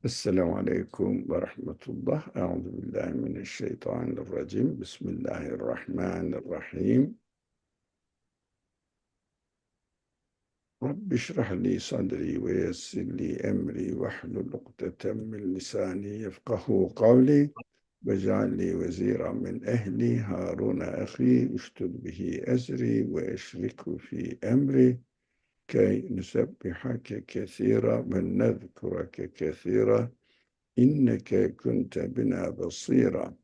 السلام عليكم ورحمة الله. أعوذ بالله من الشيطان الرجيم. بسم الله الرحمن الرحيم. رب اشرح لي صدري ويسر لي أمري واحلل عقدة من لساني يفقه قولي واجعل لي وزيرا من أهلي هارون أخي اشدد به أزري وأشركه في أمري كي نسبحك كثيرا ونذكرك كثيرا إنك كنت بنا بصيرا.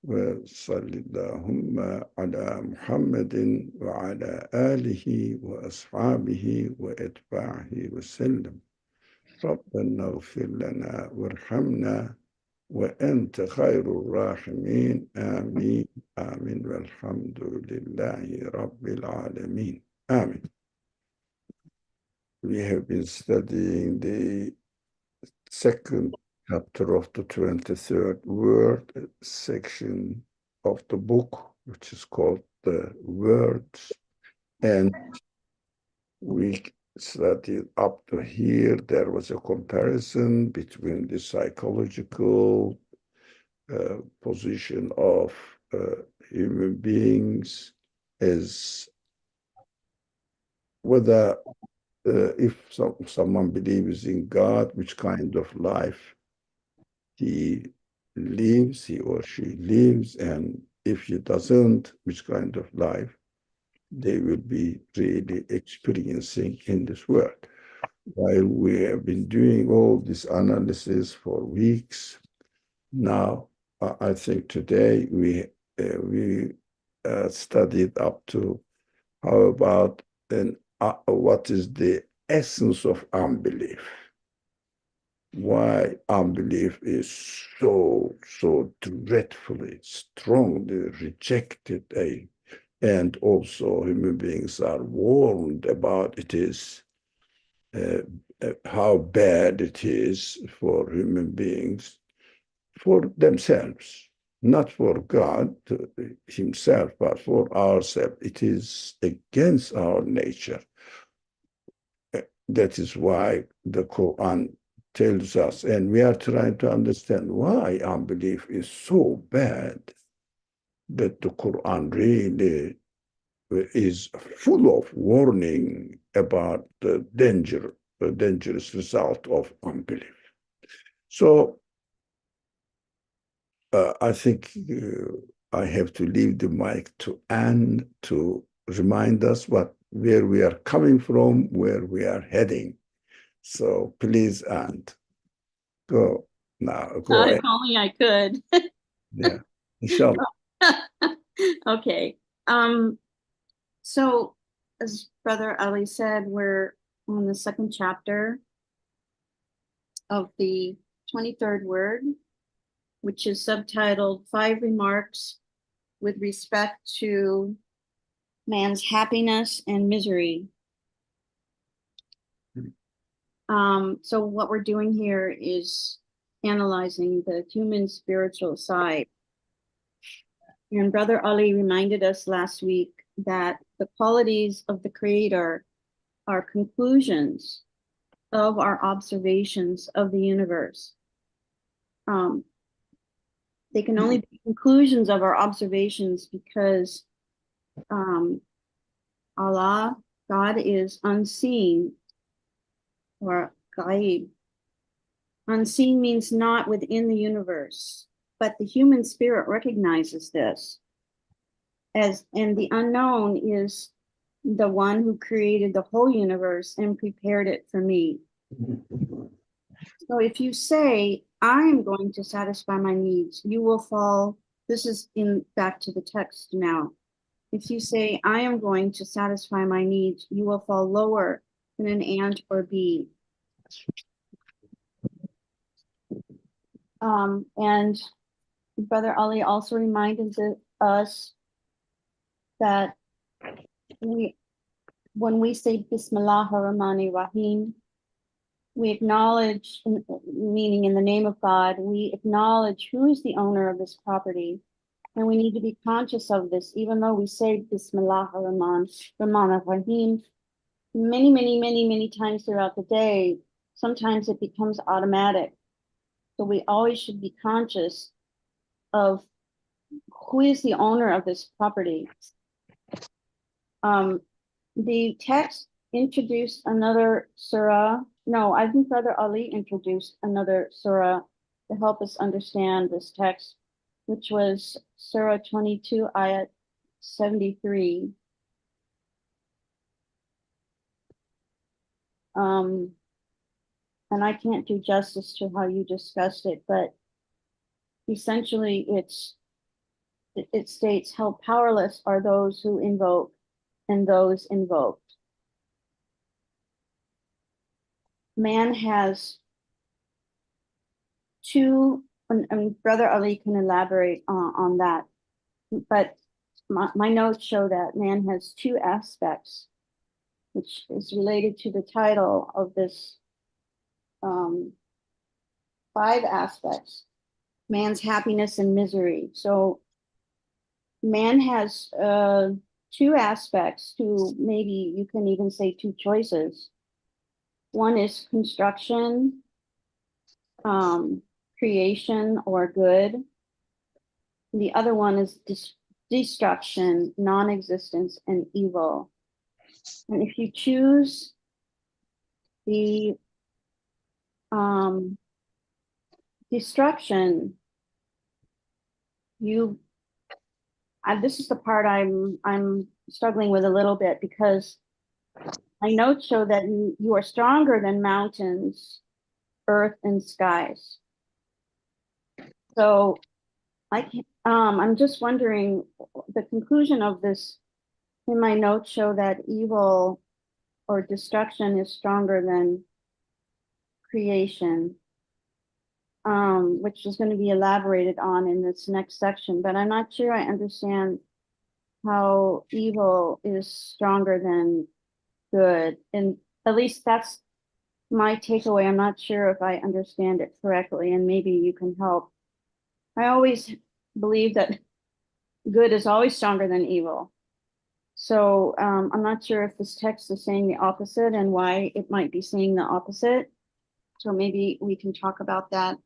وصل اللهم على محمد وعلى آله وأصحابه وأتباعه وسلم. ربنا اغفر لنا وارحمنا وأنت خير الراحمين. آمين آمين والحمد لله رب العالمين. آمين. We have been studying the second chapter of the 23rd word section of the book, which is called the words. And we studied up to here. There was a comparison between the psychological position of human beings as whether if someone believes in God, which kind of life he or she lives, and if he doesn't, which kind of life they will be really experiencing in this world. While we have been doing all this analysis for weeks, now I think today we studied up to how about what is the essence of unbelief? Why unbelief is so dreadfully, strongly rejected, and also human beings are warned about it is how bad it is for human beings, for themselves, not for God himself, but for ourselves. It is against our nature. That is why the Quran tells us, and we are trying to understand why unbelief is so bad, that the Quran really is full of warning about the dangerous result of unbelief. So I think I have to leave the mic to Anne to remind us where we are coming from, where we are heading. So please, Anne, go now. Go ahead. If only I could. Yeah, inshallah. Okay. So as Brother Ali said, we're on the second chapter of the 23rd word, which is subtitled 5 Remarks with Respect to Man's Happiness and Misery. So what we're doing here is analyzing the human spiritual side. And Brother Ali reminded us last week that the qualities of the Creator are conclusions of our observations of the universe. They can only be conclusions of our observations because Allah, God, is unseen, or ghaib. Unseen means not within the universe, but the human spirit recognizes this. And the unknown is the one who created the whole universe and prepared it for me. So if you say, I am going to satisfy my needs, you will fall. This is back to the text now. If you say, I am going to satisfy my needs, you will fall lower than an ant or bee. And Brother Ali also reminded us that when we say Bismillah ar-Rahman ar-Rahim, we acknowledge, meaning in the name of God, we acknowledge who is the owner of this property. And we need to be conscious of this, even though we say Bismillah ar-Rahman ar-Rahim many times throughout the day. sometimes it becomes automatic. So we always should be conscious of who is the owner of this property. The text introduced another surah. No, I think Brother Ali introduced another surah to help us understand this text, which was Surah 22, ayat 73. And I can't do justice to how you discussed it, but essentially it states how powerless are those who invoke and those invoked. Man has two, and Brother Ali can elaborate on that, but my notes show that man has two aspects, which is related to the title of this 5 aspects: man's happiness and misery. So man has 2 aspects, maybe you can even say 2 choices. One is construction, creation or good. The other one is destruction, non-existence, and evil. And if you choose the destruction, this is the part I'm struggling with a little bit, because my notes show that you are stronger than mountains, earth, and skies. So I'm just wondering, the conclusion of this in my notes show that evil or destruction is stronger than creation, which is going to be elaborated on in this next section. But I'm not sure I understand how evil is stronger than good. And at least that's my takeaway. I'm not sure if I understand it correctly, and maybe you can help. I always believe that good is always stronger than evil. So I'm not sure if this text is saying the opposite and why it might be saying the opposite. So maybe we can talk about that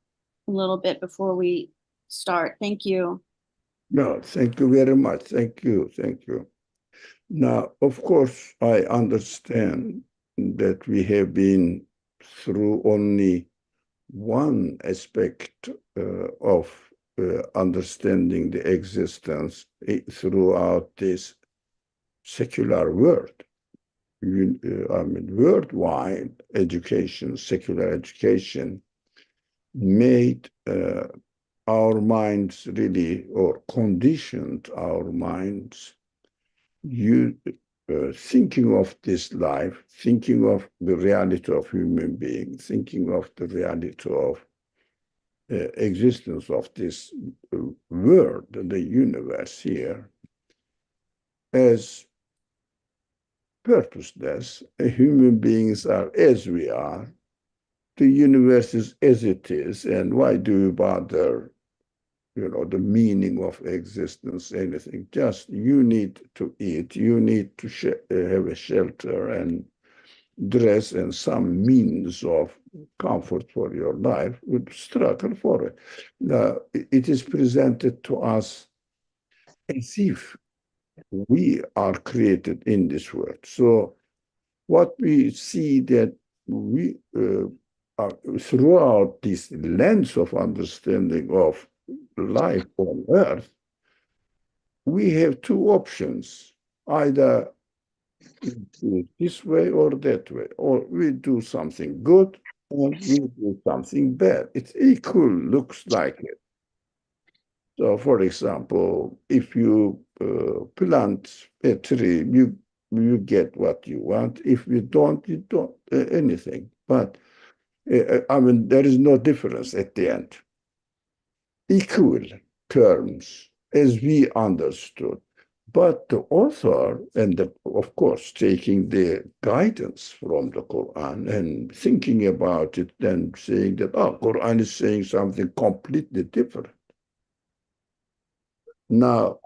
a little bit before we start. Thank you. No, thank you very much. Thank you. Thank you. Now, of course, I understand that we have been through only one aspect of understanding the existence throughout this secular world. I mean, worldwide education, secular education, made our minds really, or conditioned our minds, thinking of this life, thinking of the reality of human being, thinking of the reality of existence of this world, the universe here, as purposeless. Human beings are as we are. The universe is as it is, and why do you bother, the meaning of existence, anything? Just you need to eat, you need to have a shelter and dress and some means of comfort for your life, would struggle for it. Now, it is presented to us as if we are created in this world. So what we see that we throughout this lens of understanding of life on earth, we have 2 options: either this way or that way, or we do something good or we do something bad. It's equal, looks like it. So, for example, if you plant a tree, you get what you want. If you don't anything. But I mean, there is no difference at the end. Equal terms as we understood. But the author, of course, taking the guidance from the Quran and thinking about it, then saying that, Quran is saying something completely different. Now,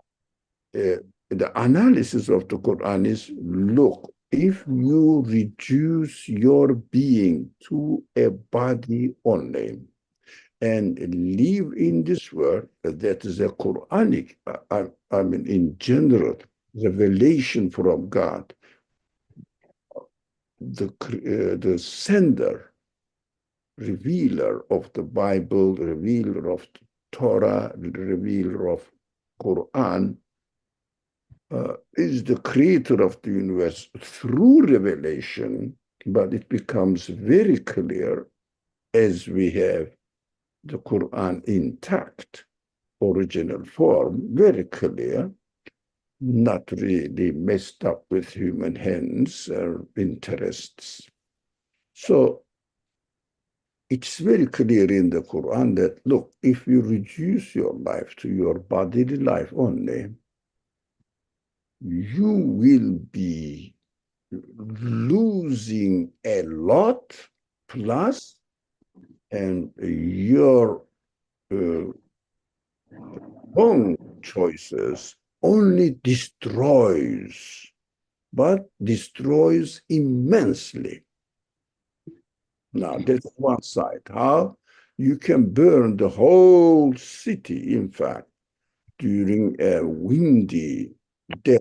the analysis of the Quran is, look, if you reduce your being to a body only and live in this world, that is a Quranic, I mean, in general, revelation from God, the sender, revealer of the Bible, revealer of the Torah, revealer of Quran, is the creator of the universe through revelation, but it becomes very clear as we have the Quran intact, original form, very clear, not really messed up with human hands or interests. So it's very clear in the Quran that, look, if you reduce your life to your bodily life only, you will be losing a lot plus, and your uh, wrong choices only destroys, but destroys immensely. Now, that's one side. How you can burn the whole city, in fact, during a windy day,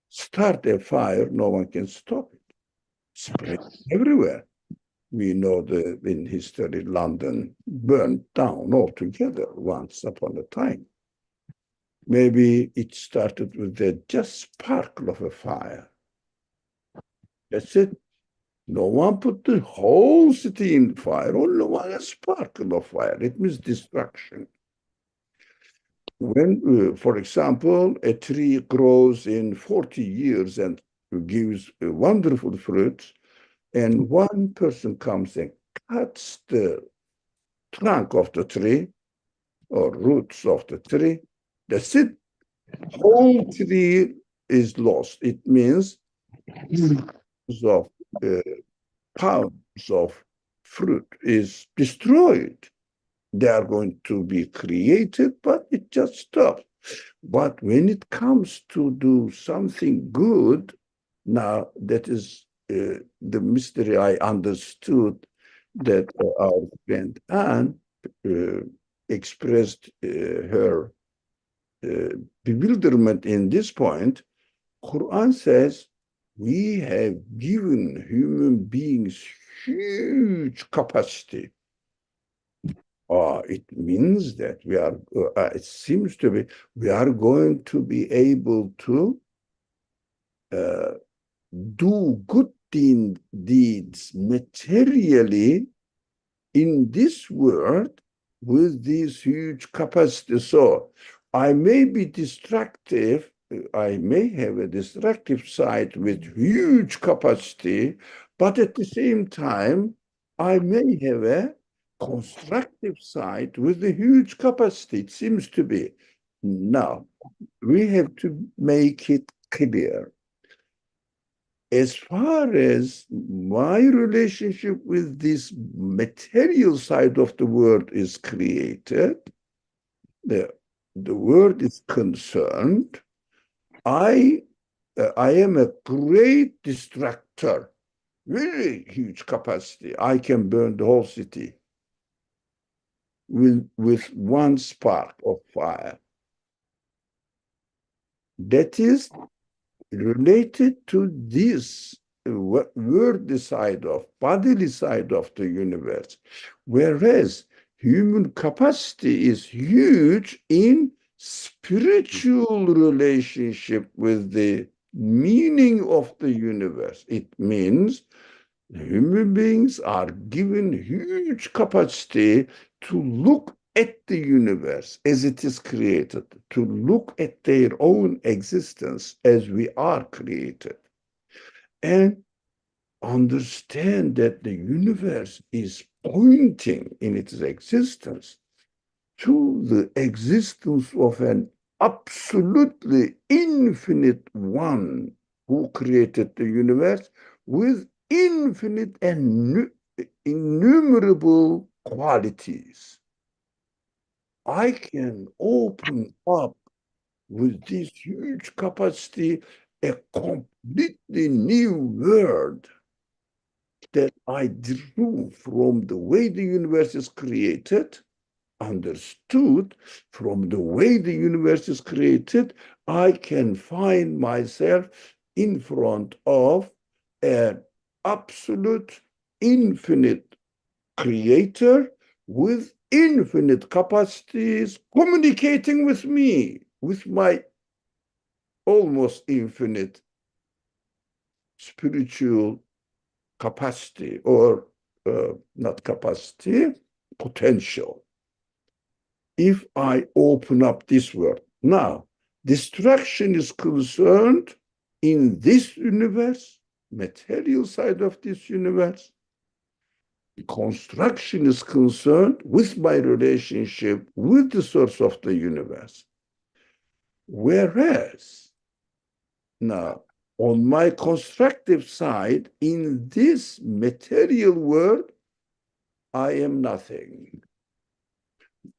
start a fire, no one can stop it. Spread everywhere. We know that in history, London burned down altogether once upon a time. Maybe it started with a just sparkle of a fire. That's it. No one put the whole city in fire, only one a sparkle of fire. It means destruction. When, for example, a tree grows in 40 years and gives wonderful fruits, and one person comes and cuts the trunk of the tree or roots of the tree, that's it. Whole tree is lost. It means of uh, pounds of fruit is destroyed. They are going to be created, but it just stops. But when it comes to do something good, now that is the mystery I understood that our friend Anne uh, expressed her bewilderment in this point. Quran says we have given human beings huge capacity. It means that we are, it seems to be, we are going to be able to uh, do good deeds materially in this world with these huge capacities. So I may be destructive, I may have a destructive side with huge capacity, but at the same time, I may have a constructive side with a huge capacity. It seems to be. Now, we have to make it clear. As far as my relationship with this material side of the world is created, the, the world is concerned, I, I am a great distractor, very huge capacity. I can burn the whole city with one spark of fire. That is related to this worldly side of, bodily side of the universe. Whereas human capacity is huge in spiritual relationship with the meaning of the universe. It means human beings are given huge capacity to look at the universe as it is created, to look at their own existence as we are created, and understand that the universe is pointing in its existence to the existence of an absolutely infinite one who created the universe with infinite and innumerable qualities. I can open up with this huge capacity a completely new world that I drew from the way the universe is created, understood from the way the universe is created, I can find myself in front of an absolute infinite creator with infinite capacities communicating with me, with my almost infinite spiritual capacity, or not capacity, potential. If I open up this world. Now, destruction is concerned in this universe, material side of this universe. Construction is concerned with my relationship with the source of the universe. Whereas, now, on my constructive side, in this material world, I am nothing.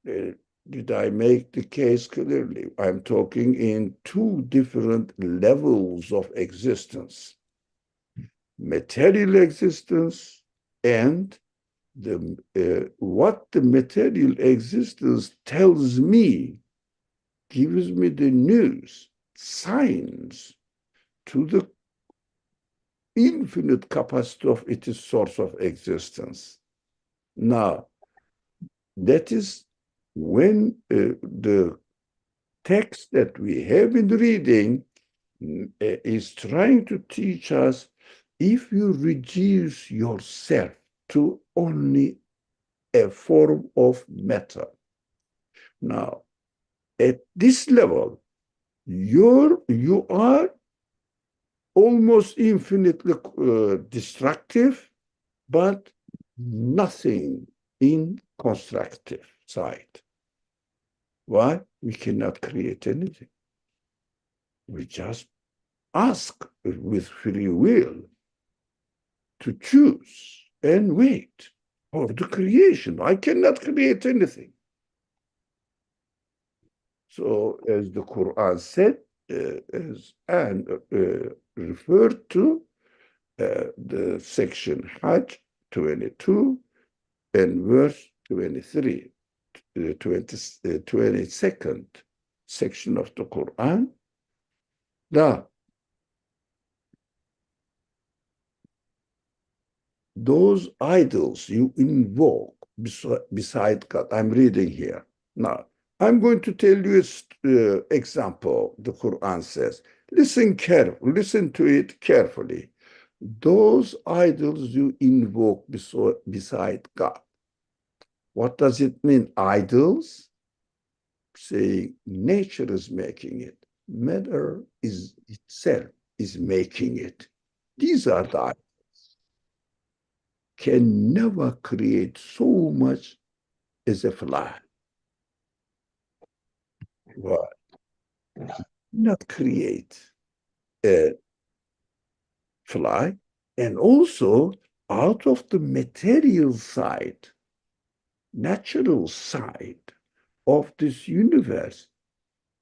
Did I make the case clearly? I'm talking in two different levels of existence: material existence and what the material existence tells me, gives me the news, signs to the infinite capacity of its source of existence. Now, that is when the text that we have been reading is trying to teach us, if you reduce yourself to only a form of matter. Now, at this level, you are almost infinitely destructive, but nothing in constructive side. Why? We cannot create anything. We just ask with free will to choose and wait for the creation. I cannot create anything. So, as the Quran said, and referred to the section Hajj 22 and verse 23, the 22nd section of the Quran. Now, those idols you invoke beside God, I'm reading here. Now, I'm going to tell you an example. The Quran says, listen to it carefully. Those idols you invoke beside God. What does it mean, idols? Saying nature is making it. Matter is itself is making it. These are the idols. Can never create so much as a fly. What? Not create a fly. And also, out of the material side, natural side of this universe,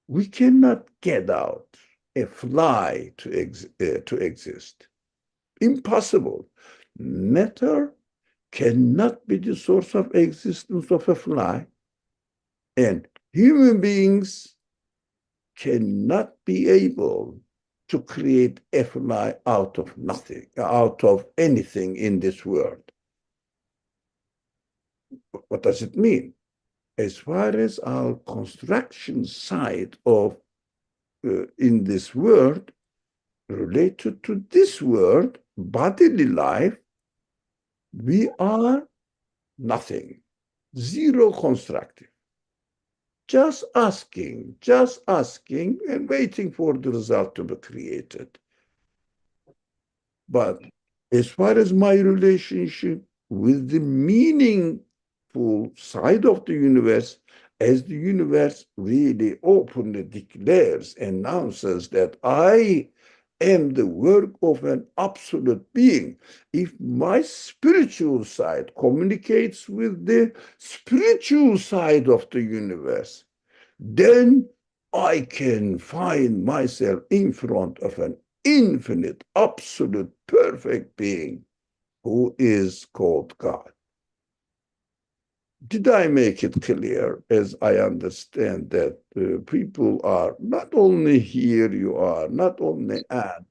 we cannot get out a fly to exist. Impossible. Matter cannot be the source of existence of a fly, and human beings cannot be able to create a fly out of nothing, out of anything in this world. What does it mean? As far as our construction side of in this world, related to this world, bodily life, we are nothing, zero constructive. Just asking, and waiting for the result to be created. But as far as my relationship with the meaningful side of the universe, as the universe really openly declares, announces that I am the work of an absolute being. If my spiritual side communicates with the spiritual side of the universe, then I can find myself in front of an infinite, absolute, perfect being who is called God. Did I make it clear, as I understand that people are not only here you are, not only at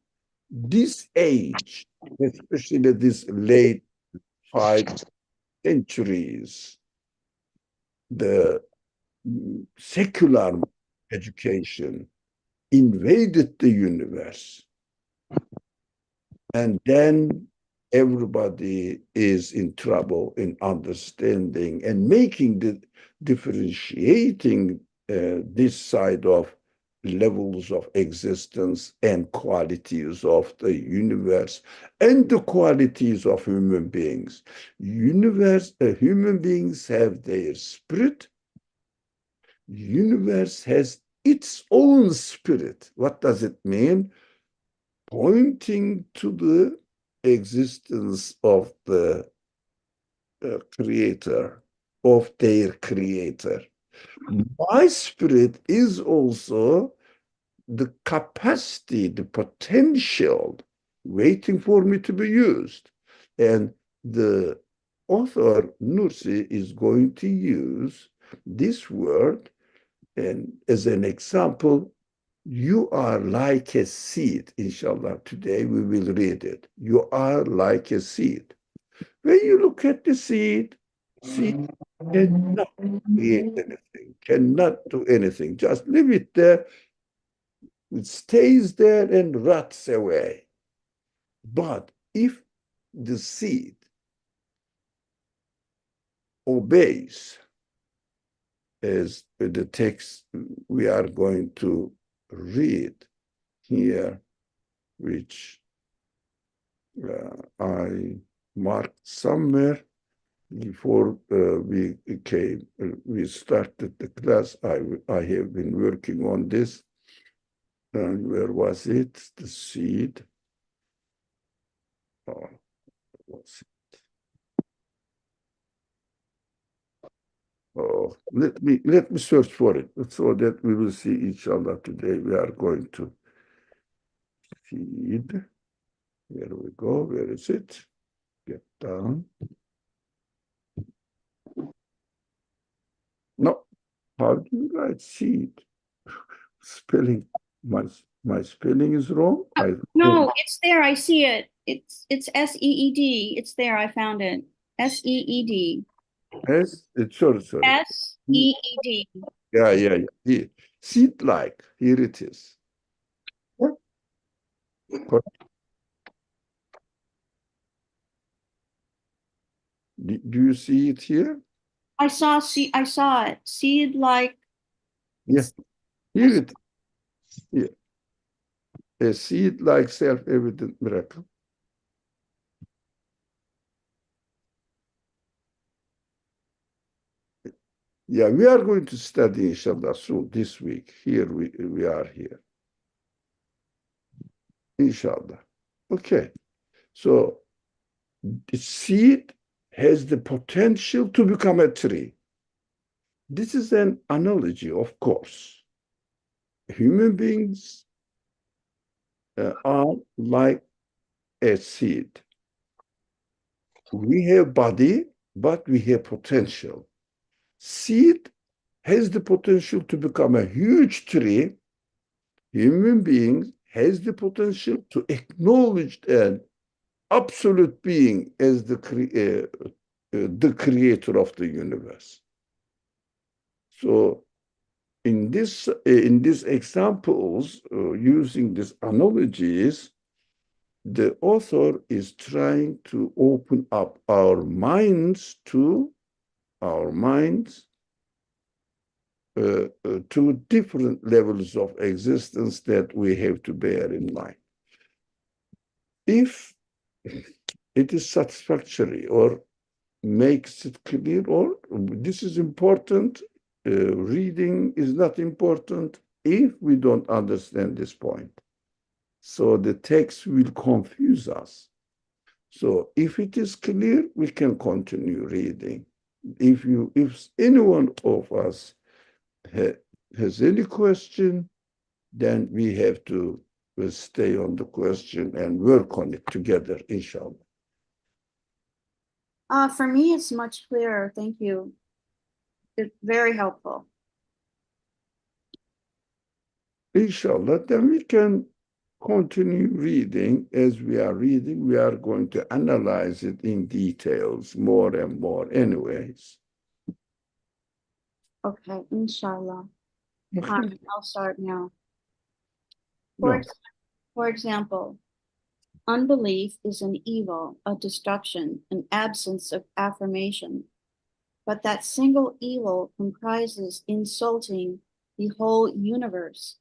this age, especially this late 5 centuries, the secular education invaded the universe. And then everybody is in trouble in understanding and making the differentiating this side of levels of existence and qualities of the universe and the qualities of human beings. Human beings have their spirit. Universe has its own spirit. What does it mean? Pointing to the existence of the creator, of their creator. My spirit is also the capacity, the potential waiting for me to be used. And the author, Nursi, is going to use this word and as an example. You are like a seed. Inshallah, today we will read it. You are like a seed. When you look at the seed cannot create anything, cannot do anything. Just leave it there. It stays there and rots away. But if the seed obeys, as the text we are going to read here, which I marked somewhere before we started the class. I have been working on this. And where was it? The seed. Oh, was it? Oh, let me search for it so that we will see each other today. We are going to seed. Here we go. Where is it? Get down. No. How do you write seed? Spelling, my spelling is wrong. No, it's there. I see it. It's SEED. It's there. I found it. SEED. Sorry. SEED. Yeah. Here. Seed like. Here it is. Do you see it here? I saw it. Seed like. Yeah. Here it is. Yeah. A seed like self-evident miracle. Yeah, we are going to study inshallah soon this week. Here we are here. Inshallah. Okay. So the seed has the potential to become a tree. This is an analogy, of course. Human beings are like a seed. We have body, but we have potential. Seed has the potential to become a huge tree. Human beings has the potential to acknowledge an absolute being as the creator of the universe. So in these examples, using these analogies, the author is trying to open up our minds to different levels of existence that we have to bear in mind. If it is satisfactory or makes it clear, or this is important, reading is not important if we don't understand this point. So the text will confuse us. So if it is clear, we can continue reading. If any one of us has any question, then we have to will stay on the question and work on it together, inshallah. For me, it's much clearer. Thank you. It's very helpful. Inshallah, then we can continue reading. As we are reading, we are going to analyze it in details more and more anyways. Okay, inshallah. Okay. I'll start now. No. For example, unbelief is an evil, a destruction, an absence of affirmation. But that single evil comprises insulting the whole universe,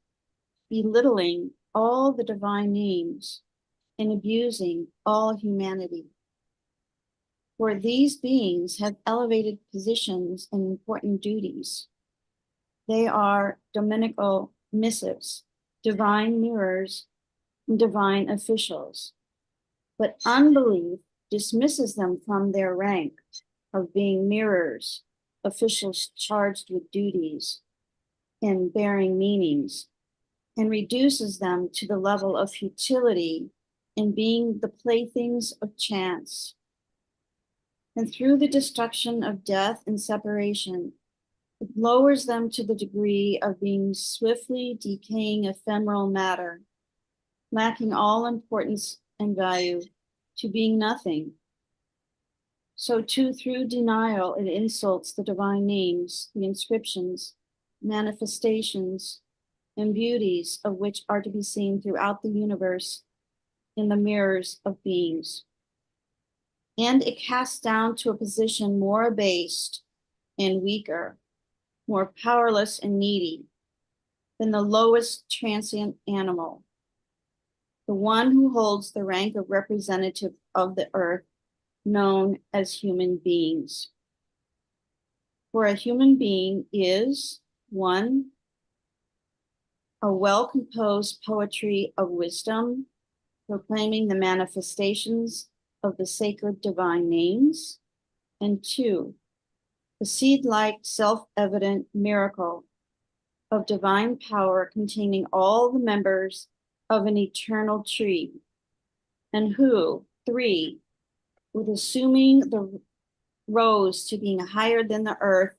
belittling all the divine names, and abusing all humanity. For these beings have elevated positions and important duties. They are dominical missives, divine mirrors, and divine officials. But unbelief dismisses them from their rank of being mirrors, officials charged with duties and bearing meanings, and reduces them to the level of futility in being the playthings of chance. And through the destruction of death and separation, it lowers them to the degree of being swiftly decaying ephemeral matter, lacking all importance and value, to being nothing. So too, through denial, it insults the divine names, the inscriptions, manifestations, and beauties of which are to be seen throughout the universe in the mirrors of beings. And it casts down to a position more abased and weaker, more powerless and needy than the lowest transient animal, the one who holds the rank of representative of the earth, known as human beings. For a human being is, one, a well-composed poetry of wisdom, proclaiming the manifestations of the sacred divine names, and two, the seed-like self-evident miracle of divine power containing all the members of an eternal tree, and who, three, with assuming the rose to being higher than the earth,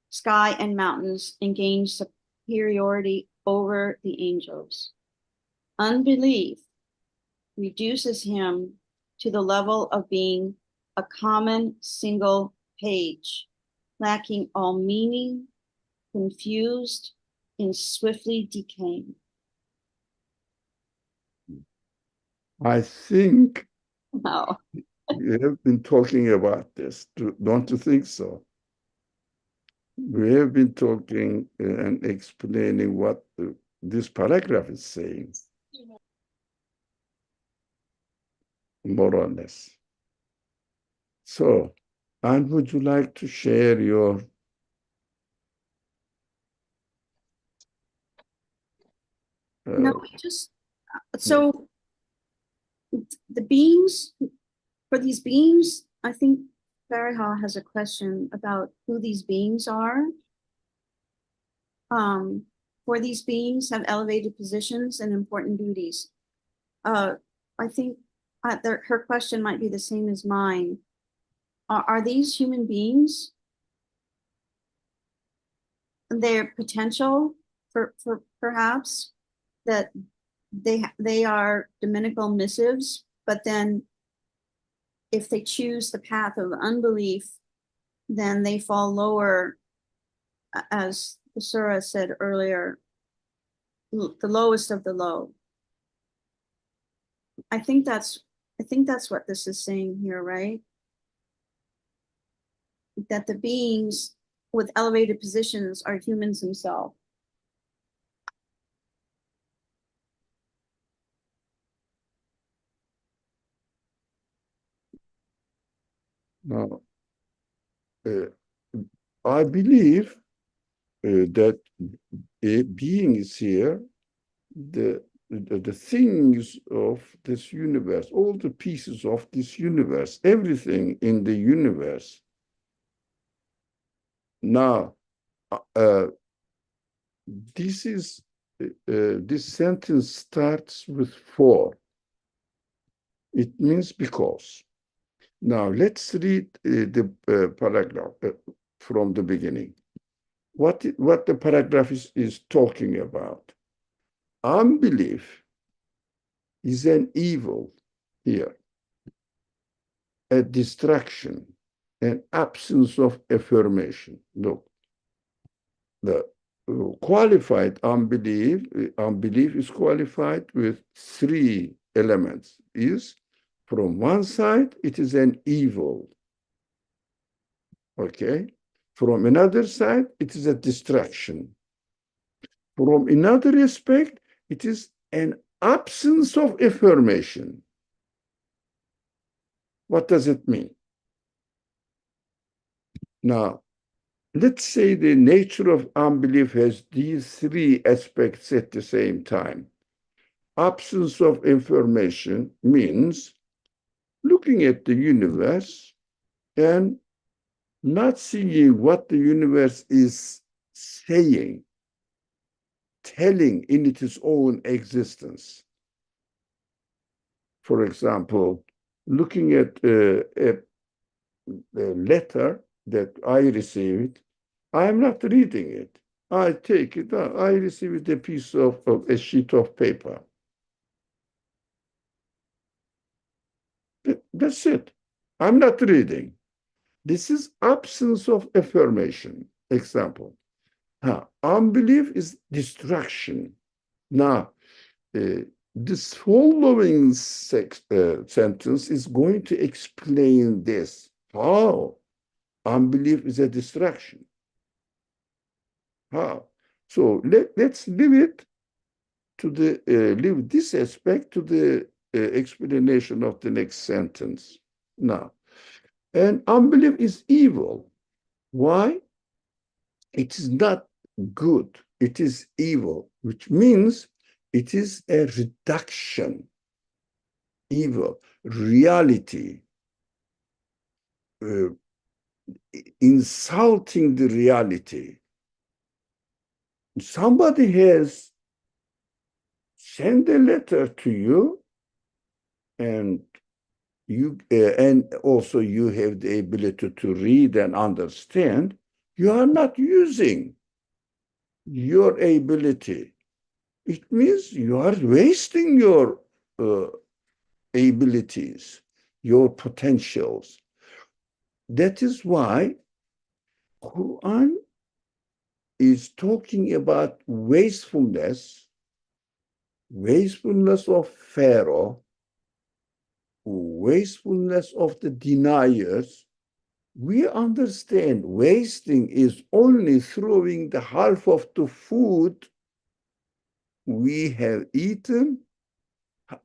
sky, and mountains, and gain superiority over the angels. Unbelief reduces him to the level of being a common single page, lacking all meaning, confused, and swiftly decaying. I think Wow. we have been talking about this. Don't you think so? We have been talking and explaining what this paragraph is saying, more or less. So, and would you like to share your No, so the beings, for these beings, I think Fariha has a question about who these beings are. For these beings have elevated positions and important duties. I think her question might be the same as mine. Are these human beings? Their potential for perhaps that they are dominical missives, but then if they choose the path of unbelief, then they fall lower, as the surah said earlier, the lowest of the low. I think that's what this is saying here, right? That the beings with elevated positions are humans themselves. Now, I believe that being is here, the things of this universe, all the pieces of this universe, everything in the universe. Now, this is this sentence starts with for. It means because. Now, let's read the paragraph from the beginning. What the paragraph is talking about. Unbelief is an evil here, a distraction, an absence of affirmation. Look, the qualified unbelief is qualified with three elements. Is from one side, it is an evil. Okay? From another side, it is a distraction. From another aspect, it is an absence of affirmation. What does it mean? Now, let's say the nature of unbelief has these three aspects at the same time. Absence of information means looking at the universe and not seeing what the universe is saying, telling in its own existence. For example, looking at a letter that I received, I am not reading it. I take it, I receive a piece of a sheet of paper. That's it. I'm not reading. This is absence of affirmation. Example. Unbelief is distraction. Now, this following sentence is going to explain this. How unbelief is a distraction. How? So let's leave it to the leave this aspect to the explanation of the next sentence. Now, and unbelief is evil. Why? It is not good. It is evil, which means it is a reduction. Evil, reality, insulting the reality. Somebody has sent a letter to you, and also you have the ability to read and understand. You are not using your ability. It means you are wasting your abilities, your potentials. That is why Quran is talking about wastefulness of Pharaoh, wastefulness of the deniers. We understand wasting is only throwing the half of the food we have eaten,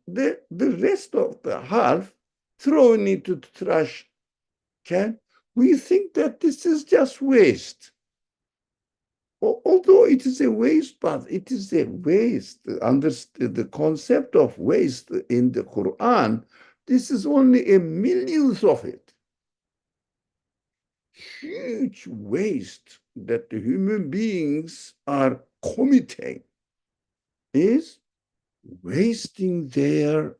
the rest of the half thrown into the trash can. We think that this is just waste. Although it is a waste, but it is a waste. The concept of waste in the Quran, this is only a millionth of it. Huge waste that the human beings are committing is wasting their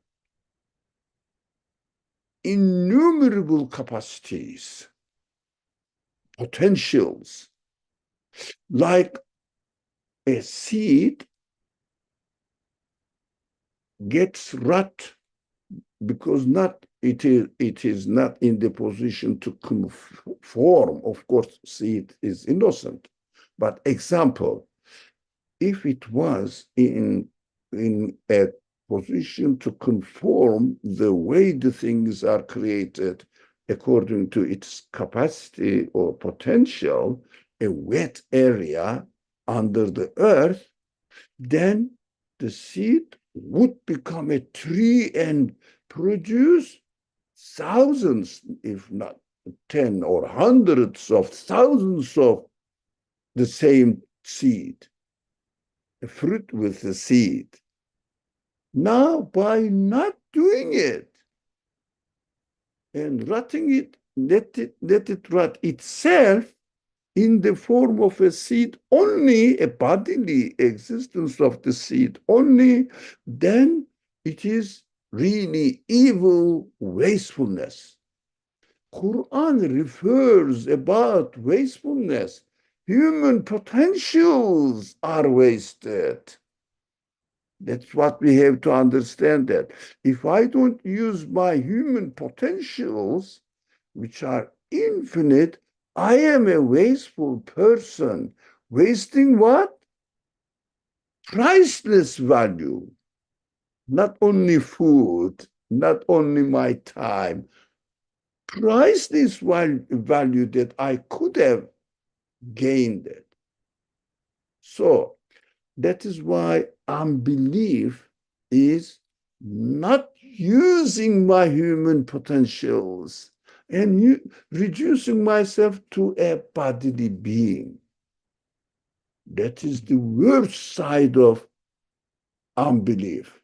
innumerable capacities, potentials, like a seed gets rot because it is not in the position to conform. Of course, seed is innocent. But example, if it was in a position to conform the way the things are created according to its capacity or potential, a wet area under the earth, then the seed would become a tree and produce thousands, if not 10 or hundreds of thousands of the same seed, a fruit with the seed. Now, by not doing it and rotting it, let it rot itself, in the form of a seed only, a bodily existence of the seed only, then it is really evil wastefulness. Quran refers about wastefulness. Human potentials are wasted. That's what we have to understand that. If I don't use my human potentials, which are infinite, I am a wasteful person. Wasting what? Priceless value. Not only food, not only my time. Priceless value that I could have gained it. So that is why unbelief is not using my human potentials and reducing myself to a bodily being. That is the worst side of unbelief,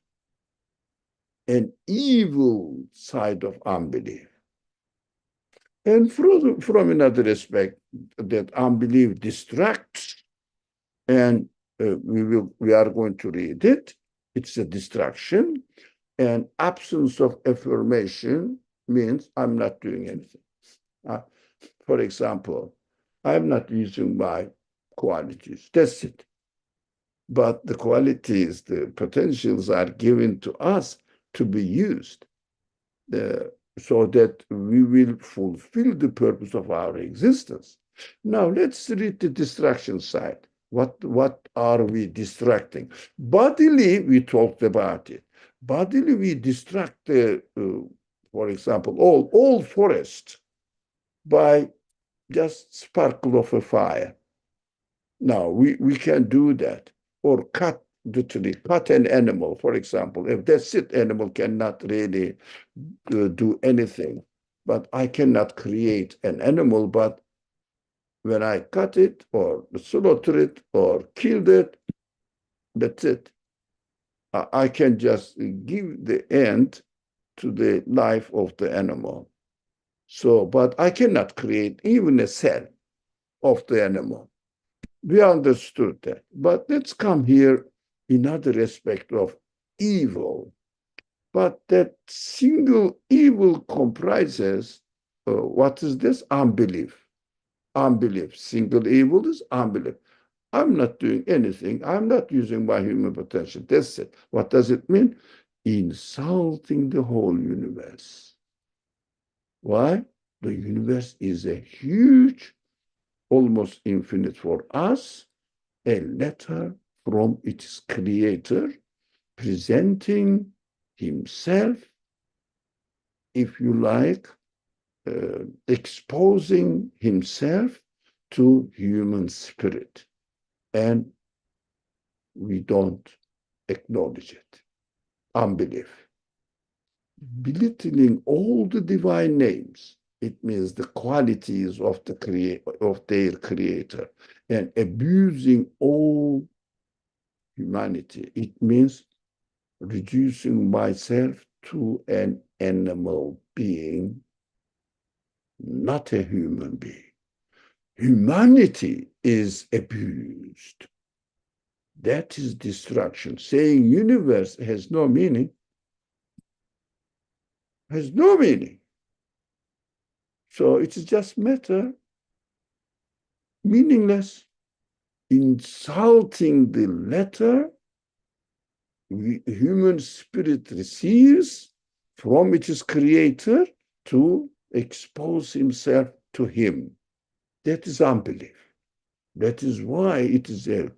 an evil side of unbelief. And from another aspect, that unbelief distracts, and we are going to read it. It's a distraction, and absence of affirmation means I'm not doing anything. Uh, for example, I'm not using my qualities. That's it. But the qualities, the potentials are given to us to be used uh, so that we will fulfill the purpose of our existence. Now, let's read the distraction side. What are we distracting? Bodily, we talked about it. Bodily, we distract, for example, all forest by just sparkle of a fire. Now, we can do that. Or cut the tree, cut an animal, for example. If that's it, animal cannot really do anything. But I cannot create an animal, but when I cut it or slaughter it or kill it, that's it. I can just give the end to the life of the animal. So, but I cannot create even a cell of the animal. We understood that. But let's come here another aspect of evil. But that single evil comprises what is this? Unbelief. Unbelief. Single evil is unbelief. I'm not doing anything. I'm not using my human potential. That's it. What does it mean? Insulting the whole universe. Why? The universe is a huge, almost infinite for us, a letter from its creator presenting himself, if you like, exposing himself to human spirit. And we don't acknowledge it. Unbelief. Belittling all the divine names. It means the qualities of their creator, and abusing all humanity. It means reducing myself to an animal being, not a human being. Humanity is abused. That is destruction. Saying universe has no meaning, has no meaning. So it is just matter, meaningless, insulting the letter human spirit receives from its creator to expose himself to him. That is unbelief. That is why it is a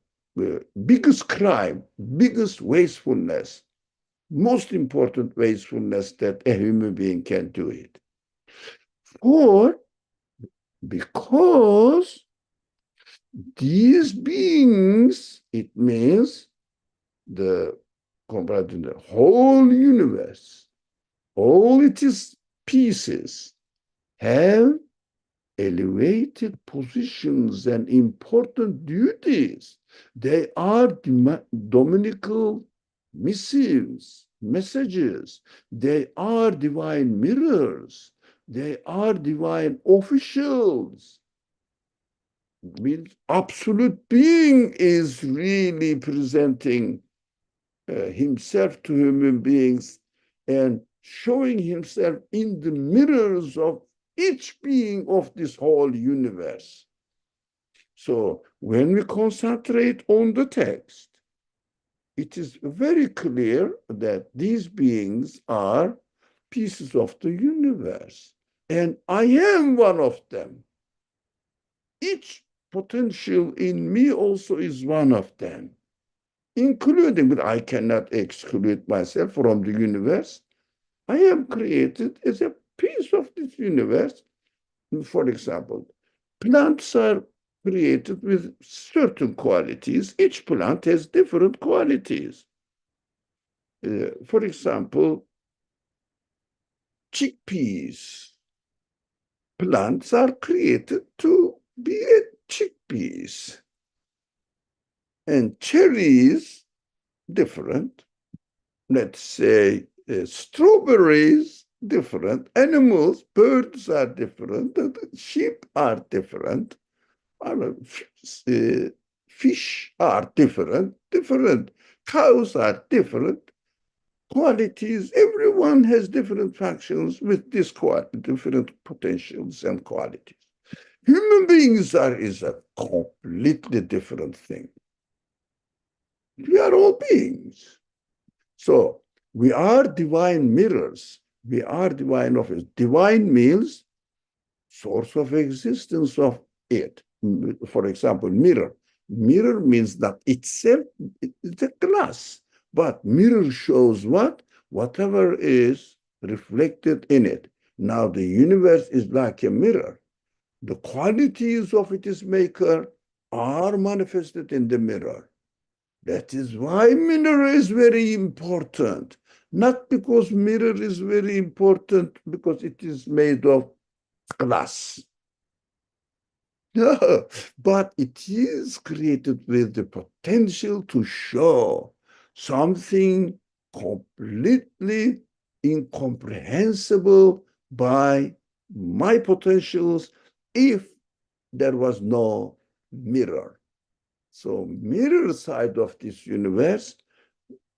biggest crime, biggest wastefulness, most important wastefulness that a human being can do it. For because these beings, it means the the whole universe, all its pieces have elevated positions and important duties. They are dominical missives, messages. They are divine mirrors. They are divine officials. means absolute being is really presenting himself to human beings and showing himself in the mirrors of each being of this whole universe. So when we concentrate on the text, it is very clear that these beings are pieces of the universe, and I am one of them. Each potential in me also is one of them, including, but I cannot exclude myself from the universe. I am created as a piece of this universe. For example, plants are created with certain qualities. Each plant has different qualities. For example, chickpeas. Plants are created to be a chickpeas. And cherries, different. Let's say strawberries, different. Animals, birds are different. Sheep are different. Fish are different. Different. Cows are different. Qualities, everyone has different functions with this different potentials and qualities. Human beings is a completely different thing. We are all beings. So we are divine mirrors. We are divine office. Divine means source of existence of it. For example, mirror. Mirror means that itself, it's a glass. But mirror shows what? Whatever is reflected in it. Now the universe is like a mirror. The qualities of its maker are manifested in the mirror. That is why mirror is very important. Not because mirror is very important because it is made of glass. No, but it is created with the potential to show something completely incomprehensible by my potentials if there was no mirror. So mirror side of this universe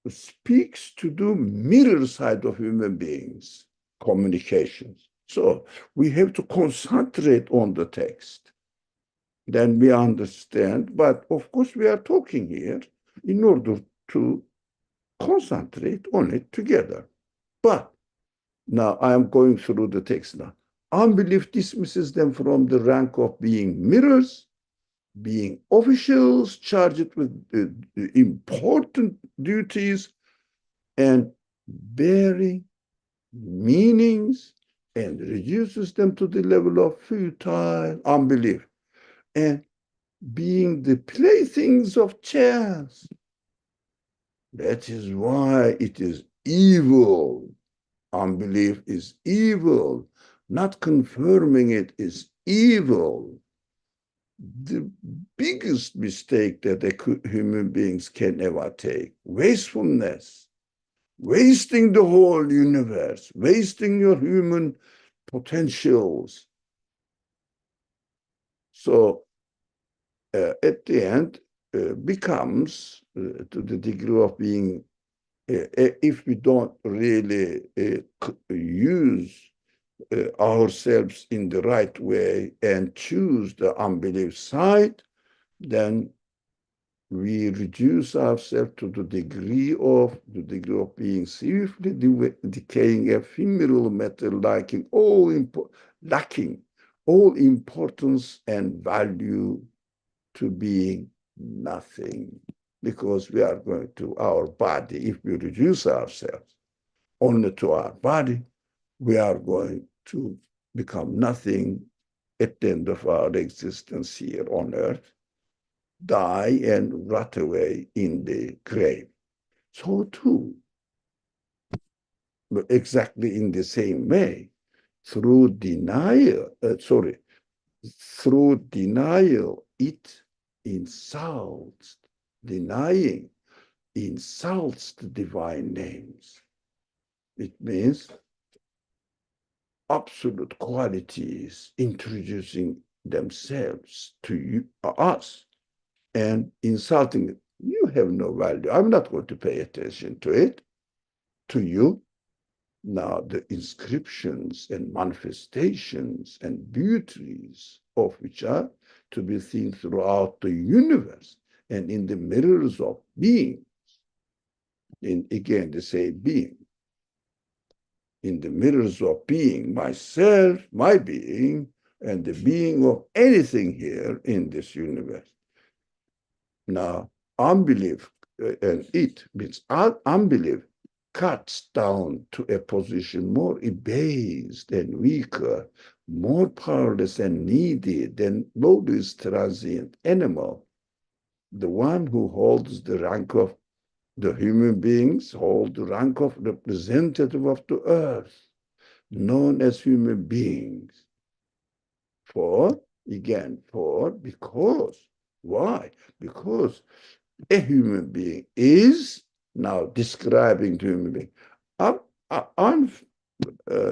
speaks to the mirror side of human beings, communications. So we have to concentrate on the text. Then we understand, but of course we are talking here in order to concentrate on it together. But now I am going through the text now. Unbelief dismisses them from the rank of being mirrors, being officials charged with important duties and bearing meanings, and reduces them to the level of futile unbelief and being the playthings of chance. That is why it is evil. Unbelief is evil. Not confirming it is evil. The biggest mistake that human beings can ever take, wastefulness, wasting the whole universe, wasting your human potentials. So at the end, becomes to the degree of being, if we don't really use ourselves in the right way and choose the unbelief side, then we reduce ourselves to the degree of being swiftly decaying ephemeral matter, lacking all importance and value to being nothing. Because we are going to our body, if we reduce ourselves only to our body, we are going to become nothing at the end of our existence here on earth, die and rot away in the grave. So too, but exactly in the same way, through denial, through denial, it insults, denying insults the divine names. It means absolute qualities, introducing themselves to you, us, and insulting it. You have no value. I'm not going to pay attention to it, to you. Now, the inscriptions and manifestations and beauties of which are to be seen throughout the universe and in the mirrors of being. And again, they say being. In the mirrors of being, myself, my being, and the being of anything here in this universe. Now, unbelief and it means unbelief cuts down to a position more abased and weaker, more powerless and needy than lowest transient animal. The one who holds the rank of the human beings hold the rank of representative of the earth, known as human beings. Because, why? Because a human being is now describing to human being. I'm,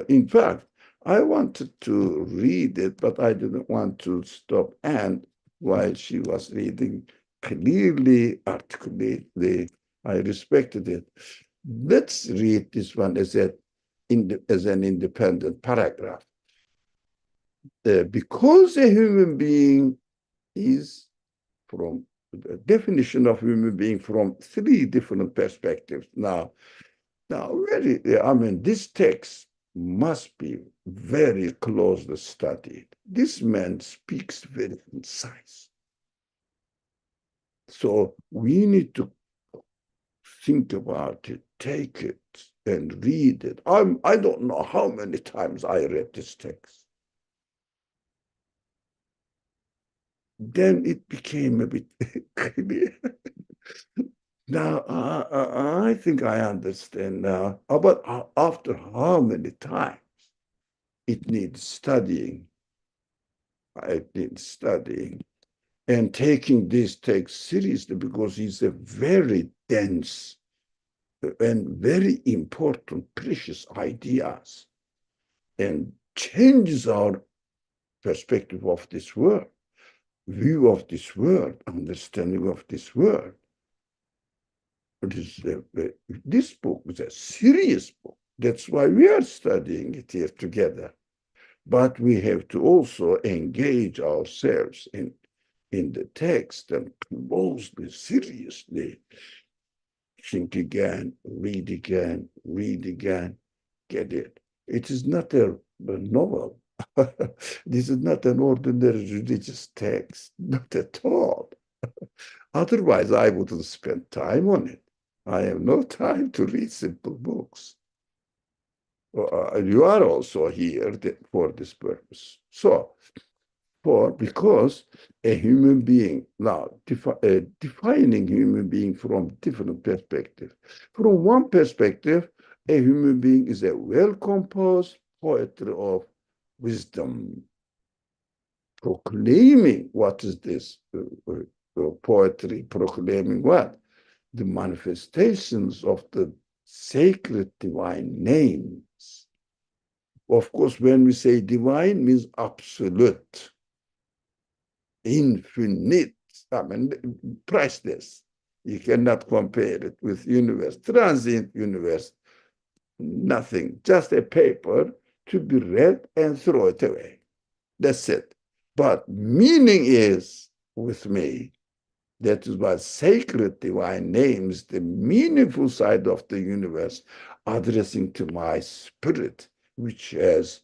in fact, I wanted to read it, but I didn't want to stop Anne while she was reading clearly, articulately. I respected it. Let's read this one as an independent paragraph. Because a human being is from the definition of human being from three different perspectives. Now, this text must be very closely studied. This man speaks very concise. So we need to think about it, take it, and read it. I don't know how many times I read this text. Then it became a bit clear. Now, I think I understand now. But after how many times? It needs studying. It needs studying. And taking this text seriously because it's a very dense and very important, precious ideas and changes our perspective of this world, view of this world, understanding of this world. This book is a serious book. That's why we are studying it here together. But we have to also engage ourselves in the text and closely, seriously think again, read again, get it. It is not a novel. This is not an ordinary religious text, not at all. Otherwise, I wouldn't spend time on it. I have no time to read simple books. You are also here for this purpose. So, because a human being, now defining human being from different perspectives. From one perspective, a human being is a well-composed poetry of wisdom, proclaiming what is this poetry, proclaiming what? The manifestations of the sacred divine names. Of course, when we say divine, means absolute, infinite, priceless. You cannot compare it with universe, transient universe, nothing, just a paper to be read and throw it away. That's it. But meaning is with me. That is why sacred divine names, the meaningful side of the universe, addressing to my spirit, which has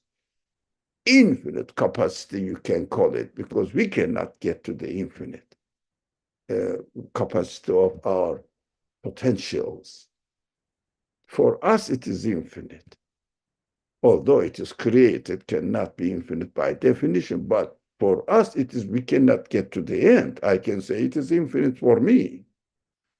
infinite capacity, you can call it, because we cannot get to the infinite capacity of our potentials. For us, it is infinite. Although it is created, cannot be infinite by definition, but for us, it is, we cannot get to the end. I can say it is infinite for me.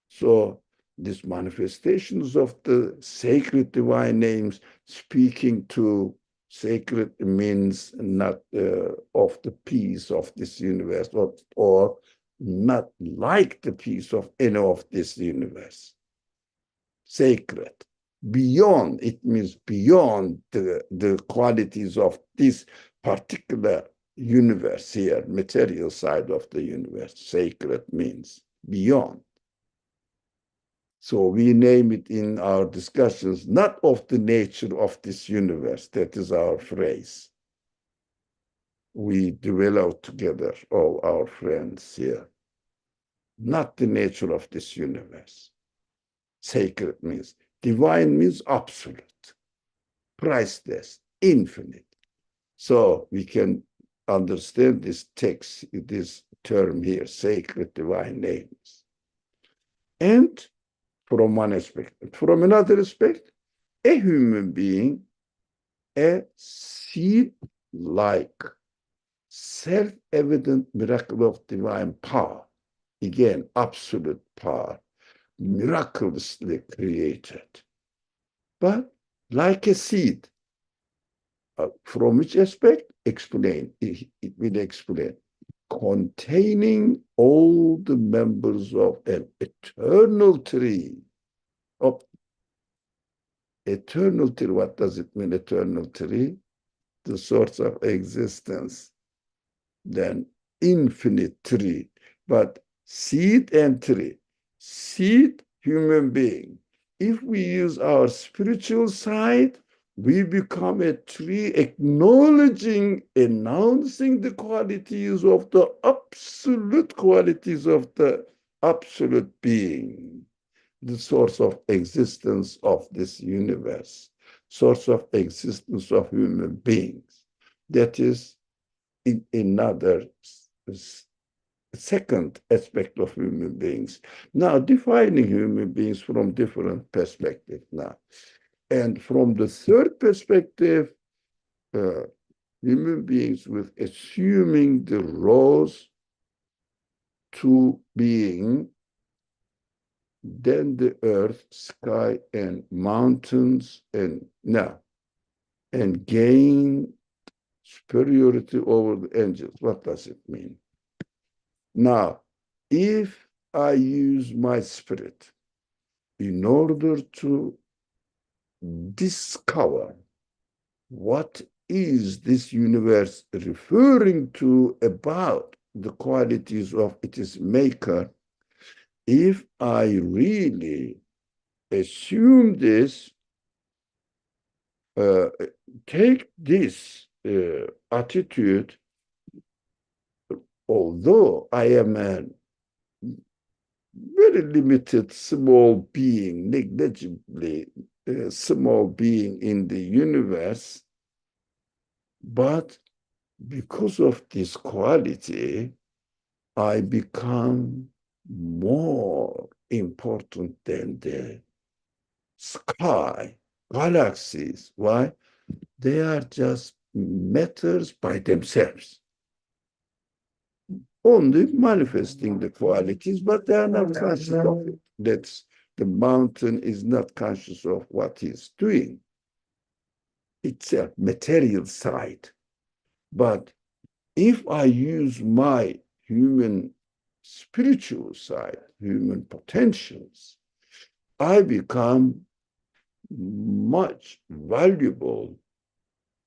So these manifestations of the sacred divine names speaking to sacred means not of the peace of this universe or not like the peace of any of this universe. Sacred. Beyond, it means beyond the qualities of this particular universe here, material side of the universe. Sacred means beyond. So we name it in our discussions, not of the nature of this universe. That is our phrase. We develop together, all our friends here. Not the nature of this universe. Sacred means, divine means absolute, priceless, infinite. So we can understand this text, this term here, sacred divine names. And from one aspect. From another aspect, a human being, a seed-like, self-evident miracle of divine power, again, absolute power, miraculously created. But like a seed, from which aspect? Explain. It will explain. Containing all the members of an eternal tree. Of eternal tree, what does it mean, eternal tree? The source of existence. Then infinite tree. But seed and tree. Seed, human being. If we use our spiritual side, we become a tree acknowledging, announcing the qualities of the absolute qualities of the absolute being, the source of existence of this universe, source of existence of human beings. That is in another second aspect of human beings. Now, defining human beings from different perspectives now. And from the third perspective, human beings with assuming the roles to being, then the earth, sky, and mountains, and now, and gain superiority over the angels. What does it mean? Now, if I use my spirit in order to discover what is this universe referring to about the qualities of its maker, if I really assume this, take this attitude, although I am a very limited small being, negligibly small being in the universe, but because of this quality, I become more important than the sky, galaxies. Why? They are just matters by themselves, only manifesting the qualities, but they are not conscious of it. That's the mountain is not conscious of what he's doing. It's a material side. But if I use my human spiritual side, human potentials, I become much valuable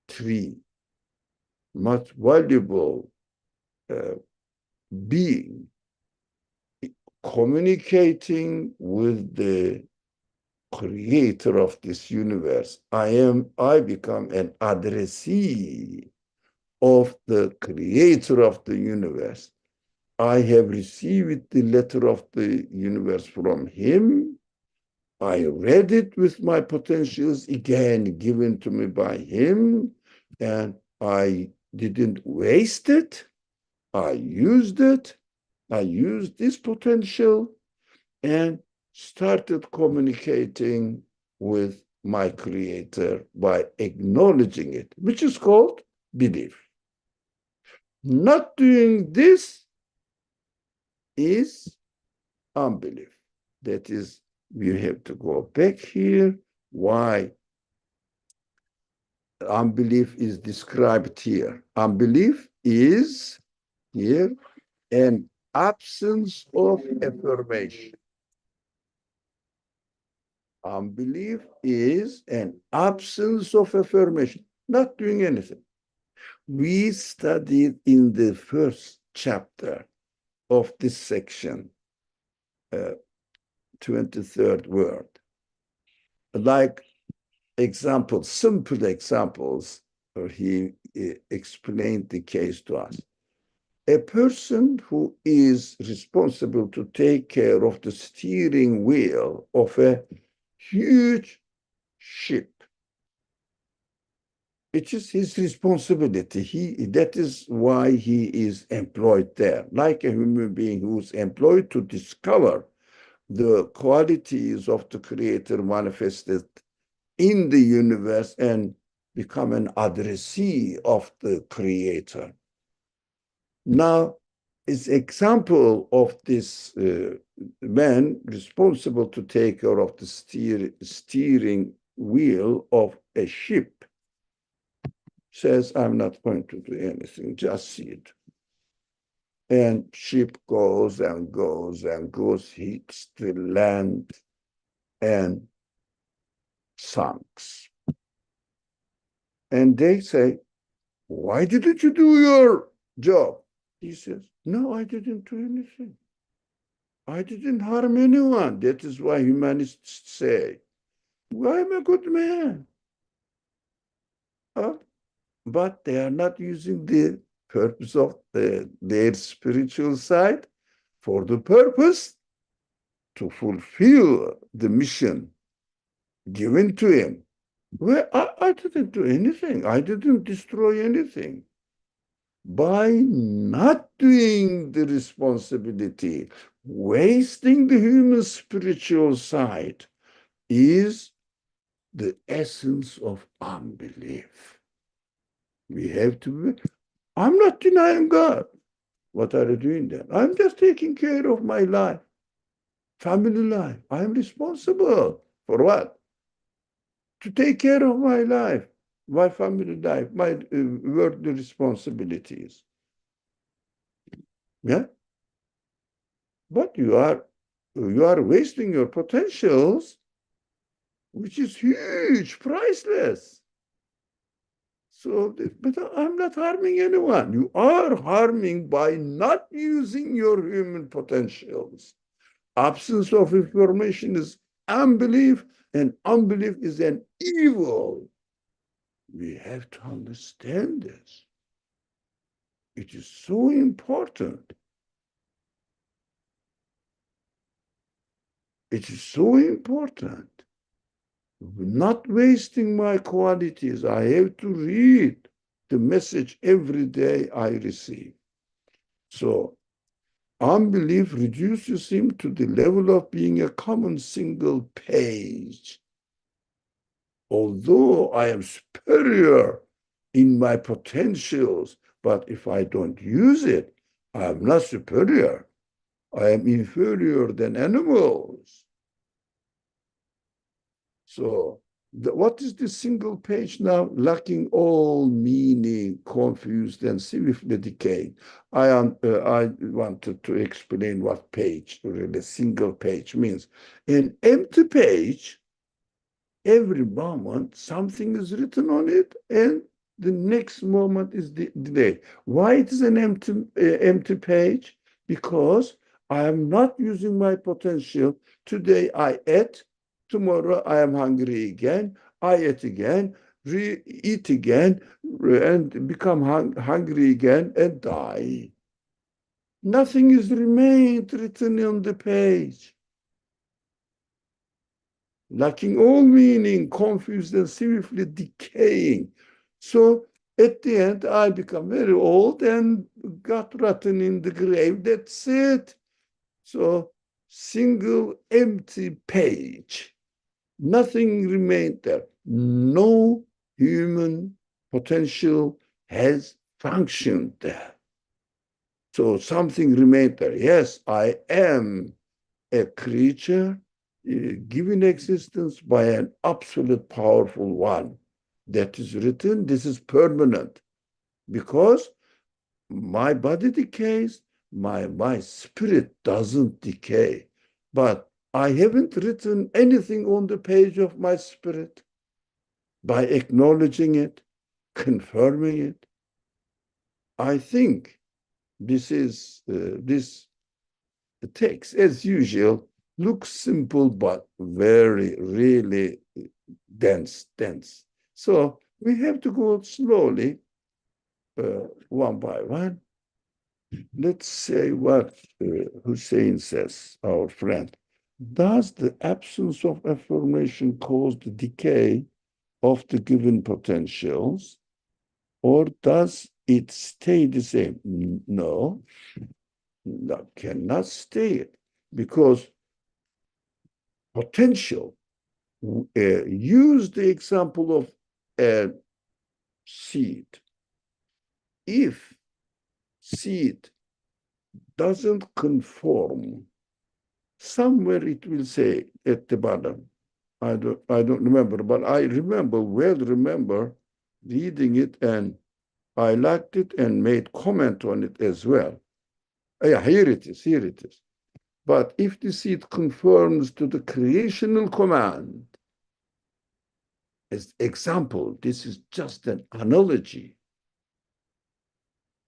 tree, much valuable being, communicating with the creator of this universe. I become an addressee of the creator of the universe. I have received the letter of the universe from him. I read it with my potentials, again given to me by him, and I didn't waste it. I used it. I used this potential and started communicating with my creator by acknowledging it, which is called belief. Not doing this is unbelief. That is, we have to go back here. Why unbelief is described here? Unbelief is here an absence of affirmation. Unbelief is an absence of affirmation, not doing anything. We studied in the first chapter of this section, 23rd word, like examples, simple examples, or he explained the case to us. A person who is responsible to take care of the steering wheel of a huge ship, it is his responsibility. That is why he is employed there, like a human being who's employed to discover the qualities of the Creator manifested in the universe and become an addressee of the Creator. Now, as example of this man responsible to take care of the steering wheel of a ship says, I'm not going to do anything, just see it. And ship goes and goes and goes, hits the land and sinks. And they say, why didn't you do your job? He says, no, I didn't do anything. I didn't harm anyone. That is why humanists say, well, I'm a good man. But they are not using the purpose of their spiritual side for the purpose to fulfill the mission given to him. Well, I didn't do anything. I didn't destroy anything. By not doing the responsibility, wasting the human spiritual side is the essence of unbelief. We have to, I'm not denying God. What are you doing then? I'm just taking care of my life, family life. I'm responsible for what? To take care of my life, my family life, my worldly responsibilities. Yeah? But you are wasting your potentials, which is huge, priceless. So, but I'm not harming anyone. You are harming by not using your human potentials. Absence of information is unbelief, and unbelief is an evil. We have to understand this. It is so important. It is so important. Not wasting my qualities. I have to read the message every day I receive. So unbelief reduces him to the level of being a common single page. Although I am superior in my potentials, but if I don't use it, I am not superior. I am inferior than animals. So what is the single page now? Lacking all meaning, confused and swiftly decaying. I wanted to explain what page, really single page means. An empty page, every moment something is written on it and the next moment is delayed. Why it is an empty page? Because I am not using my potential. Today I ate, tomorrow I am hungry again, I ate again, eat again, and become hungry again and die. Nothing is remained written on the page. Lacking all meaning, confused and swiftly decaying. So at the end, I become very old and got rotten in the grave. That's it. So single empty page. Nothing remained there. No human potential has functioned there. So something remained there. Yes, I am a creature given existence by an absolute powerful one. That is written, this is permanent. Because my body decays, my spirit doesn't decay. But I haven't written anything on the page of my spirit. By acknowledging it, confirming it, I think this text, as usual, looks simple but very, really dense. So we have to go slowly, one by one. Let's say what Hussein says, our friend. Does the absence of affirmation cause the decay of the given potentials, or does it stay the same? No, that cannot stay because potential. Use the example of a seed. If seed doesn't conform, somewhere it will say at the bottom. I don't remember, but I remember reading it, and I liked it and made comment on it as well. Yeah, here it is. But if the seed conforms to the creational command, as example, this is just an analogy.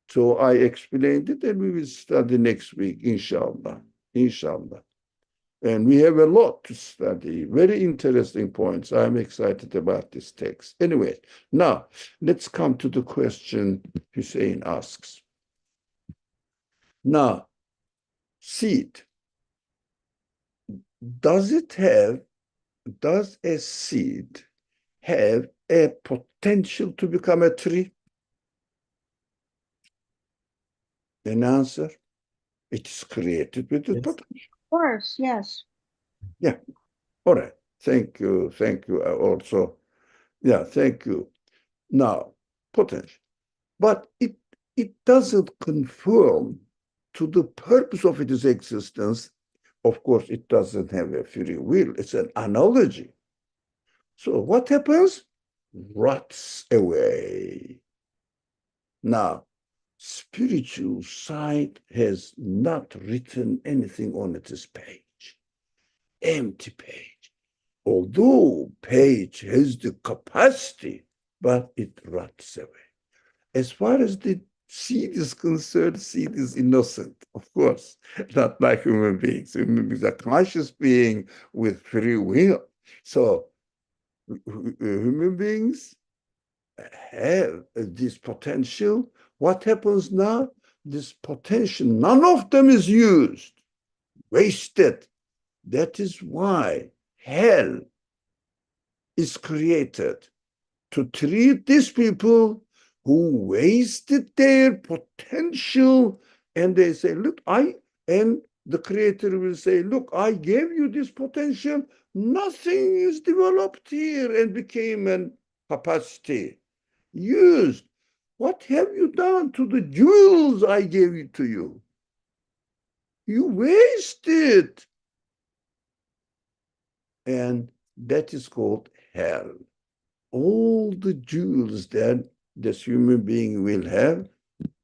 So I explained it, and we will study next week, inshallah. Inshallah. And we have a lot to study, very interesting points. I'm excited about this text. Anyway, now let's come to the question Hussein asks. Now, seed, does a seed have a potential to become a tree? An answer, it is created with the potential. Of course, yes. Yeah, all right. Thank you. Also, yeah, thank you. Now, potential. But it doesn't conform to the purpose of its existence. Of course, it doesn't have a free will. It's an analogy. So what happens? Rots away. Now, spiritual side has not written anything on its page. Empty page. Although page has the capacity, but it rots away. As far as the seed is concerned, seed is innocent, of course, not like human beings. Human beings are conscious being with free will. So human beings have this potential. What happens now? This potential, none of them is used, wasted. That is why hell is created, to treat these people who wasted their potential. And they say, look, and the creator will say, look, I gave you this potential. Nothing is developed here and became a capacity used. What have you done to the jewels I gave it to you? You wasted. And that is called hell. All the jewels that this human being will have,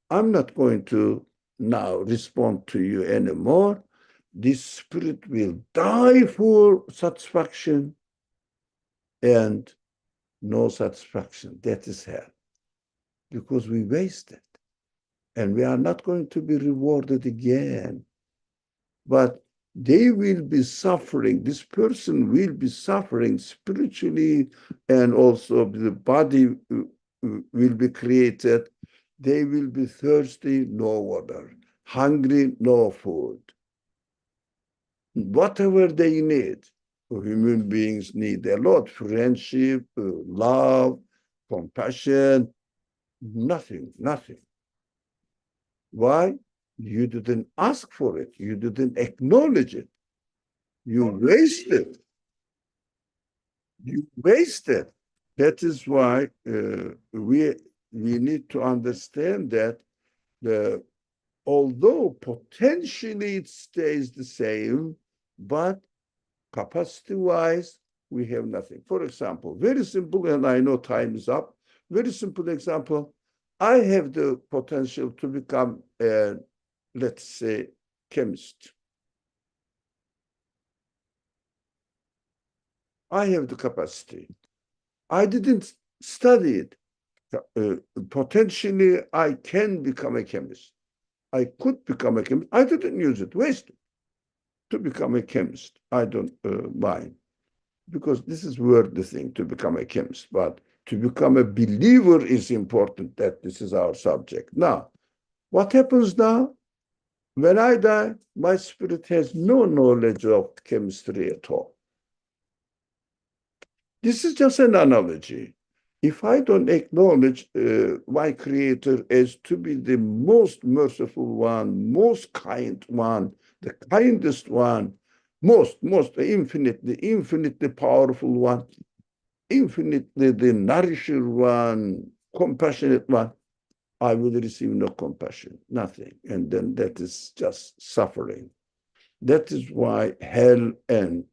I'm not going to now respond to you anymore. This spirit will die for satisfaction and no satisfaction. That is hell. Because we wasted. And we are not going to be rewarded again. But they will be suffering. This person will be suffering spiritually, and also the body will be created. They will be thirsty, no water, hungry, no food. Whatever they need, human beings need a lot: friendship, love, compassion, nothing. Why? You didn't ask for it. You didn't acknowledge it. You wasted. You wasted. That is why we need to understand that the although potentially it stays the same, but capacity-wise, we have nothing. For example, very simple, and I know time is up. Very simple example. I have the potential to become a, let's say, chemist. I have the capacity. I didn't study it. Potentially, I can become a chemist. I could become a chemist. I didn't use it, wasted to become a chemist. I don't mind, because this is worthy thing to become a chemist. But to become a believer is important. That this is our subject. Now, what happens now? When I die, my spirit has no knowledge of chemistry at all. This is just an analogy. If I don't acknowledge my Creator as to be the most merciful one, most kind one, the kindest one, most infinitely powerful one, infinitely the nourisher one, compassionate one, I will receive no compassion, nothing. And then that is just suffering. That is why hell and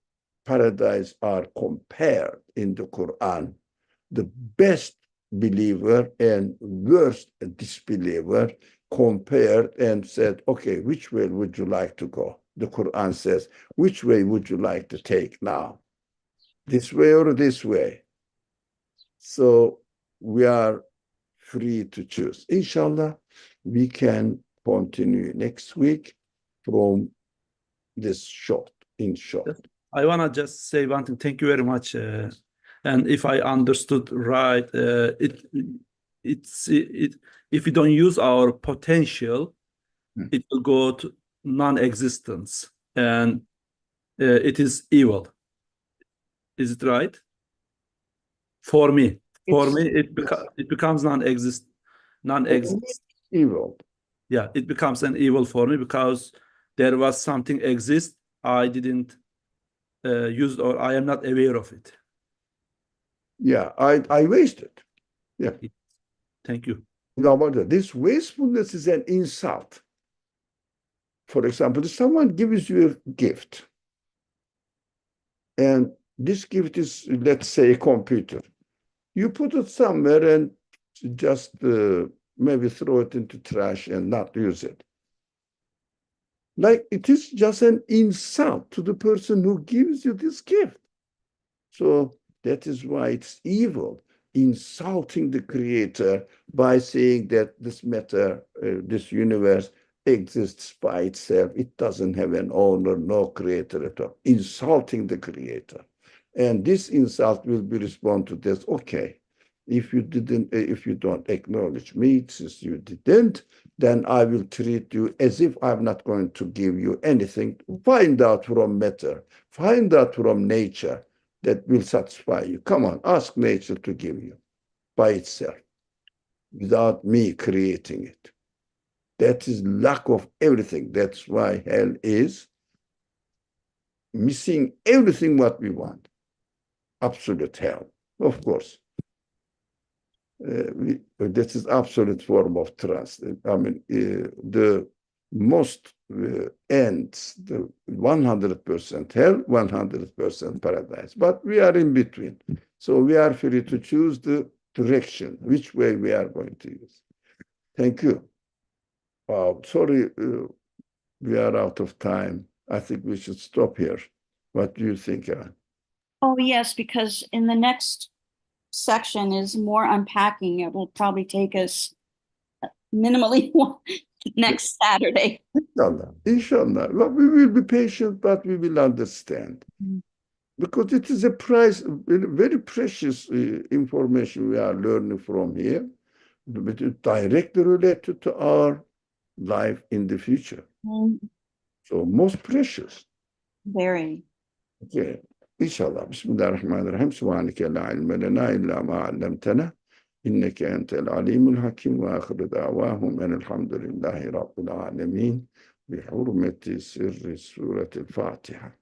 paradise are compared in the Quran. The best believer and worst disbeliever compared and said, okay, which way would you like to go? The Quran says, which way would you like to take now? This way or this way? So we are free to choose. Inshallah, we can continue next week from this short, in short. I want to just say one thing. Thank you very much. And if I understood right, if we don't use our potential, it will go to non-existence, and it is evil. Is it right? For me, it becomes non-existent. Evil. Yeah, it becomes an evil for me because there was something exist I didn't use, or I am not aware of it. Yeah, I wasted. Yeah. Thank you. Now, this wastefulness is an insult. For example, if someone gives you a gift, and this gift is, let's say, a computer. You put it somewhere and just maybe throw it into trash and not use it. Like, it is just an insult to the person who gives you this gift. So that is why it's evil, insulting the Creator by saying that this matter, this universe exists by itself. It doesn't have an owner, no creator at all. Insulting the Creator. And this insult will be responded as, okay, if you don't acknowledge me, since you didn't, then I will treat you as if I'm not going to give you anything. Find out from matter, find out from nature that will satisfy you. Come on, ask nature to give you by itself, without me creating it. That is lack of everything. That's why hell is missing everything what we want. Absolute hell, of course. This is absolute form of trust. I mean, the most ends, the 100% hell, 100% paradise. But we are in between. So we are free to choose the direction, which way we are going to use. Thank you. Sorry, we are out of time. I think we should stop here. What do you think, Anne? Oh, yes, because in the next section is more unpacking. It will probably take us minimally next Saturday. Inshallah, inshallah. Well, we will be patient, but we will understand. Because it is a very precious information we are learning from here, but it directly related to our life in the future. So most precious. Very. Okay. Inshallah. Bismillahirrahmanirrahim. Subhaneke la ilme lena illa ma allamtana. إنك أنت العليم الحكيم وآخر دعواهم أن الحمد لله رب العالمين بحرمة سر سورة الفاتحة.